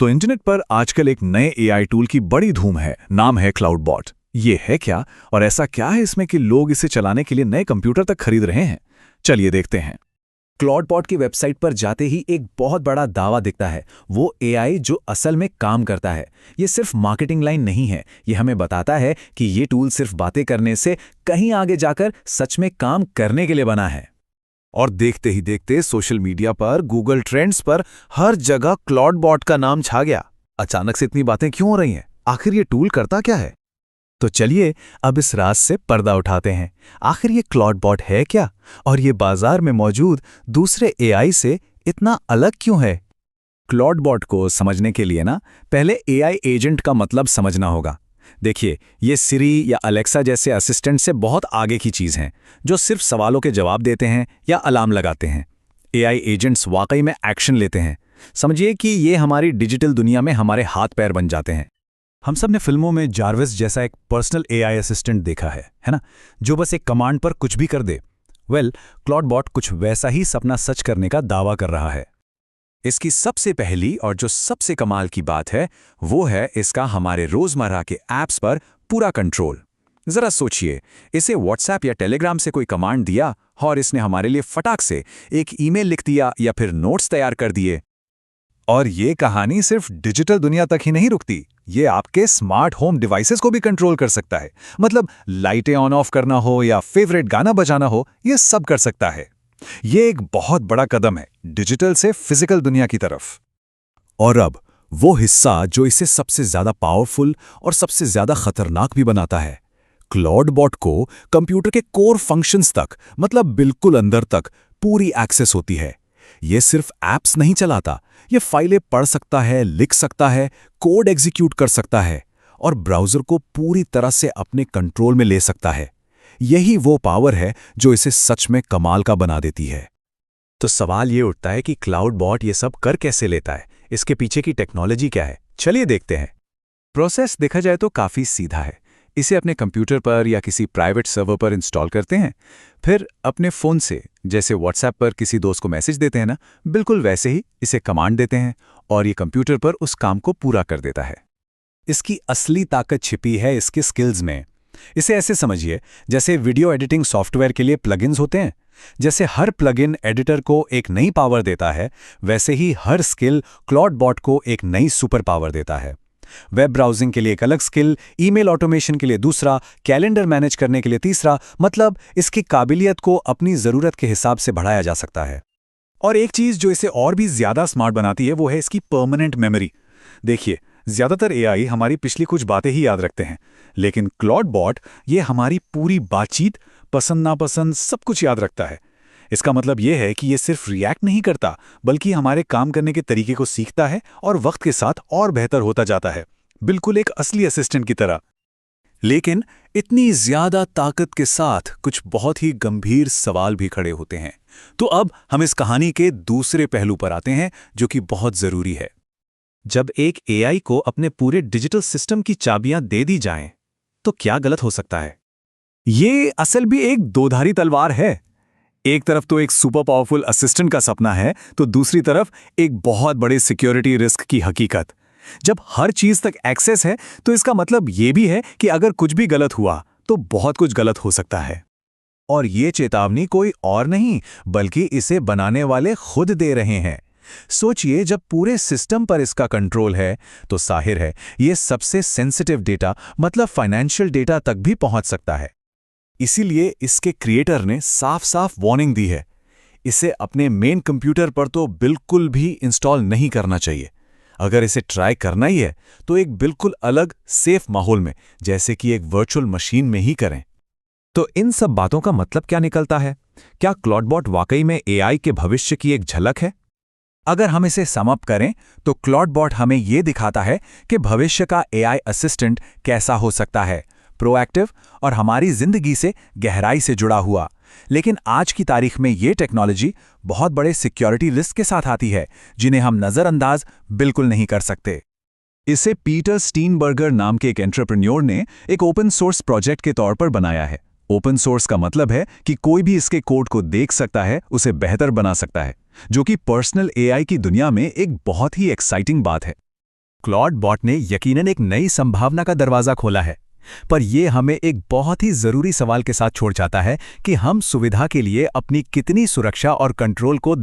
तो इंटरनेट पर आजकल एक नए एआई टूल की बड़ी धूम है। नाम है क्लाउडबॉट। ये है क्या और ऐसा क्या है इसमें कि लोग इसे चलाने के लिए नए कंप्यूटर तक खरीद रहे हैं? चलिए देखते हैं। क्लाउडबॉट की वेबसाइट पर जाते ही एक बहुत बड़ा दावा दिखता है, वो एआई जो असल में काम करता है। ये सिर्फ मार्केटिंग लाइन नहीं है, ये हमें बताता है कि ये टूल सिर्फ बातें करने से कहीं आगे जाकर सच में काम करने के लिए बना है। और देखते ही देखते सोशल मीडिया पर, गूगल ट्रेंड्स पर हर जगह क्लाउडबॉट का नाम छा गया। अचानक से इतनी बातें क्यों हो रही हैं? आखिर ये टूल करता क्या है? तो चलिए अब इस राज से पर्दा उठाते हैं। आखिर ये क्लाउडबॉट है क्या, और ये बाजार में मौजूद दूसरे एआई से इतना अलग क्यों है? क्लाउडबॉट को समझने के लिए पहले एआई एजेंट का मतलब समझना होगा। देखिए, ये सिरी या अलेक्सा जैसे असिस्टेंट से बहुत आगे की चीज़ हैं, जो सिर्फ सवालों के जवाब देते हैं या अलार्म लगाते हैं। एआई एजेंट्स वाकई में एक्शन लेते हैं। समझिए कि ये हमारी डिजिटल दुनिया में हमारे हाथ पैर बन जाते हैं। हम सब ने फिल्मों में जार्विस जैसा एक पर्सनल एआई असिस्टेंट देखा है ना, जो बस एक कमांड पर कुछ भी कर दे। क्लाउडबॉट कुछ वैसा ही सपना सच करने का दावा कर रहा है। इसकी सबसे पहली और जो सबसे कमाल की बात है, वो है इसका हमारे रोजमर्रा के ऐप्स पर पूरा कंट्रोल। जरा सोचिए, इसे व्हाट्सएप या टेलीग्राम से कोई कमांड दिया और इसने हमारे लिए फटाक से एक ईमेल लिख दिया या फिर नोट्स तैयार कर दिए। और ये कहानी सिर्फ डिजिटल दुनिया तक ही नहीं रुकती, ये आपके स्मार्ट होम डिवाइसेस को भी कंट्रोल कर सकता है। मतलब लाइटें ऑन ऑफ करना हो या फेवरेट गाना बजाना हो, ये सब कर सकता है। ये एक बहुत बड़ा कदम है डिजिटल से फिजिकल दुनिया की तरफ। और अब वो हिस्सा जो इसे सबसे ज्यादा पावरफुल और सबसे ज्यादा खतरनाक भी बनाता है। क्लाउडबॉट को कंप्यूटर के कोर फंक्शंस तक, मतलब बिल्कुल अंदर तक पूरी एक्सेस होती है। ये सिर्फ ऐप्स नहीं चलाता, ये फाइलें पढ़ सकता है, लिख सकता है, कोड एग्जीक्यूट कर सकता है और ब्राउज़र को पूरी तरह से अपने कंट्रोल में ले सकता है। यही वो पावर है जो इसे सच में कमाल का बना देती है। तो सवाल ये उठता है कि क्लाउडबॉट ये सब कर कैसे लेता है? इसके पीछे की टेक्नोलॉजी क्या है? चलिए देखते हैं। प्रोसेस देखा जाए तो काफ़ी सीधा है। इसे अपने कंप्यूटर पर या किसी प्राइवेट सर्वर पर इंस्टॉल करते हैं, फिर अपने फ़ोन से, जैसे व्हाट्सएप पर किसी दोस्त को मैसेज देते हैं बिल्कुल वैसे ही इसे कमांड देते हैं और ये कंप्यूटर पर उस काम को पूरा कर देता है। इसकी असली ताकत छिपी है इसके स्किल्स में। इसे ऐसे समझिए, जैसे वीडियो एडिटिंग सॉफ्टवेयर के लिए प्लगइन्स होते हैं। जैसे हर प्लगइन एडिटर को एक नई पावर देता है, वैसे ही हर स्किल क्लाउडबॉट को एक नई सुपर पावर देता है। वेब ब्राउजिंग के लिए एक अलग स्किल, ईमेल ऑटोमेशन के लिए दूसरा, कैलेंडर मैनेज करने के लिए तीसरा। मतलब इसकी काबिलियत को अपनी ज़रूरत के हिसाब से बढ़ाया जा सकता है। और एक चीज़ जो इसे और भी ज़्यादा स्मार्ट बनाती है, वो है इसकी परमानेंट मेमोरी। देखिए, ज़्यादातर एआई हमारी पिछली कुछ बातें ही याद रखते हैं, लेकिन क्लाउडबॉट ये हमारी पूरी बातचीत, पसंद नापसंद सब कुछ याद रखता है। इसका मतलब ये है कि ये सिर्फ रिएक्ट नहीं करता, बल्कि हमारे काम करने के तरीके को सीखता है और वक्त के साथ और बेहतर होता जाता है, बिल्कुल एक असली असिस्टेंट की तरह। लेकिन इतनी ज्यादा ताकत के साथ कुछ बहुत ही गंभीर सवाल भी खड़े होते हैं। तो अब हम इस कहानी के दूसरे पहलू पर आते हैं, जो कि बहुत जरूरी है। जब एक एआई को अपने पूरे डिजिटल सिस्टम की चाबियां दे दी जाएं, तो क्या गलत हो सकता है? ये असल भी एक दोधारी तलवार है। एक तरफ तो एक सुपर पावरफुल असिस्टेंट का सपना है, तो दूसरी तरफ एक बहुत बड़े सिक्योरिटी रिस्क की हकीकत। जब हर चीज तक एक्सेस है, तो इसका मतलब ये भी है कि अगर कुछ भी गलत हुआ तो बहुत कुछ गलत हो सकता है। और ये चेतावनी कोई और नहीं, बल्कि इसे बनाने वाले खुद दे रहे हैं। सोचिए, जब पूरे सिस्टम पर इसका कंट्रोल है, तो जाहिर है ये सबसे सेंसिटिव डेटा, मतलब फाइनेंशियल डेटा तक भी पहुंच सकता है। इसीलिए इसके क्रिएटर ने साफ साफ वार्निंग दी है, इसे अपने मेन कंप्यूटर पर तो बिल्कुल भी इंस्टॉल नहीं करना चाहिए। अगर इसे ट्राई करना ही है, तो एक बिल्कुल अलग सेफ माहौल में, जैसे कि एक वर्चुअल मशीन में ही करें। तो इन सब बातों का मतलब क्या निकलता है? क्या क्लाउडबॉट वाकई में एआई के भविष्य की एक झलक है? अगर हम इसे सम अप करें, तो क्लाउडबॉट हमें ये दिखाता है कि भविष्य का एआई असिस्टेंट कैसा हो सकता है, प्रोएक्टिव और हमारी जिंदगी से गहराई से जुड़ा हुआ। लेकिन आज की तारीख में ये टेक्नोलॉजी बहुत बड़े सिक्योरिटी रिस्क के साथ आती है, जिन्हें हम नज़रअंदाज बिल्कुल नहीं कर सकते। इसे पीटर स्टीनबर्गर नाम के एक एंटरप्रेन्योर ने एक ओपन सोर्स प्रोजेक्ट के तौर पर बनाया है। ओपन सोर्स का मतलब है कि कोई भी इसके कोड को देख सकता है, उसे बेहतर बना सकता है, जो कि पर्सनल एआई की दुनिया में एक बहुत ही एक्साइटिंग बात है। क्लॉड बॉट ने यकीनन एक नई संभावना का दरवाजा खोला है, पर यह हमें एक बहुत ही जरूरी सवाल के साथ छोड़ जाता है कि हम सुविधा के लिए अपनी कितनी सुरक्षा और कंट्रोल को